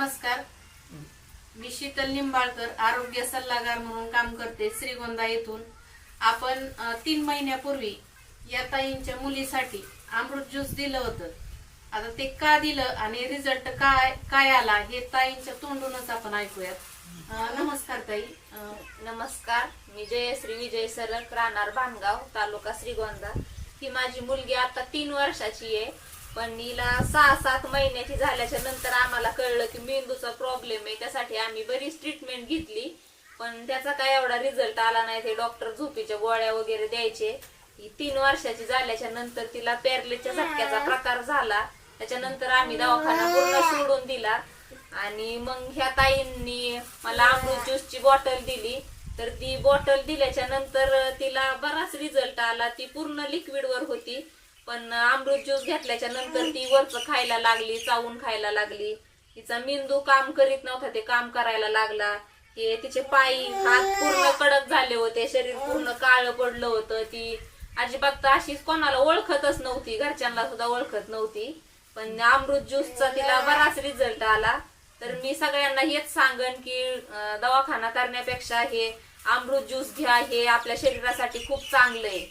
नमस्कार. मी शीतल निंबाळकर, आरोग्य सल्लागार म्हणून काम करते श्रीगोंदा येथून. आपण 3 महिन्यापूर्वी या ताईंच्या मुलीसाठी अमृत ज्यूस दिलं होतं. आता ते का दिलं आणि रिझल्ट काय आला हे ताईंच्या तोंडूनच आपण ऐकूयात. नमस्कार ताई. नमस्कार. मी जयश्री विजय सरक, राहणार भानगाव, तालुका श्रीगोंदा. ही माझी मुलगी आता 3 वर्षाची आहे. पण हिला 6-7 महिन्याची झाल्याच्या नंतर आम्हाला कळलं की मेंदूचा प्रॉब्लेम आहे. त्यासाठी आम्ही बरीच ट्रीटमेंट घेतली, पण त्याचा काय एवढा रिझल्ट आला नाही. ते डॉक्टर झोपीच्या गोळ्या वगैरे द्यायचे. ही 3 वर्षाची झाल्याच्या नंतर तिला पॅरलेसच्या झटक्याचा प्रकार झाला. त्याच्यानंतर आम्ही दवाखाना पूर्ण सोडून दिला आणि मग ह्या ताईंनी मला अमृत ज्यूसची बॉटल दिली. तर ती बॉटल दिल्याच्या नंतर तिला बराच रिझल्ट आला. ती पूर्ण लिक्विडवर होती, पण अमृत ज्यूस घेतल्याच्या नंतर ती वरचं खायला लागली, चावून खायला लागली. तिचा मेंदू काम करीत नव्हता, ते काम करायला लागला. हे तिचे पाय हात पूर्ण कडक झाले होते, शरीर पूर्ण काळं पडलं होतं. ती अजिबात अशीच कोणाला ओळखतच नव्हती, घरच्यांना सुद्धा ओळखत नव्हती. पण अमृत ज्यूसचा तिला बराच रिझल्ट आला. तर मी सगळ्यांना हेच सांगन की दवाखाना करण्यापेक्षा हे अमृत ज्यूस घ्या, हे आपल्या शरीरासाठी खूप चांगलं आहे.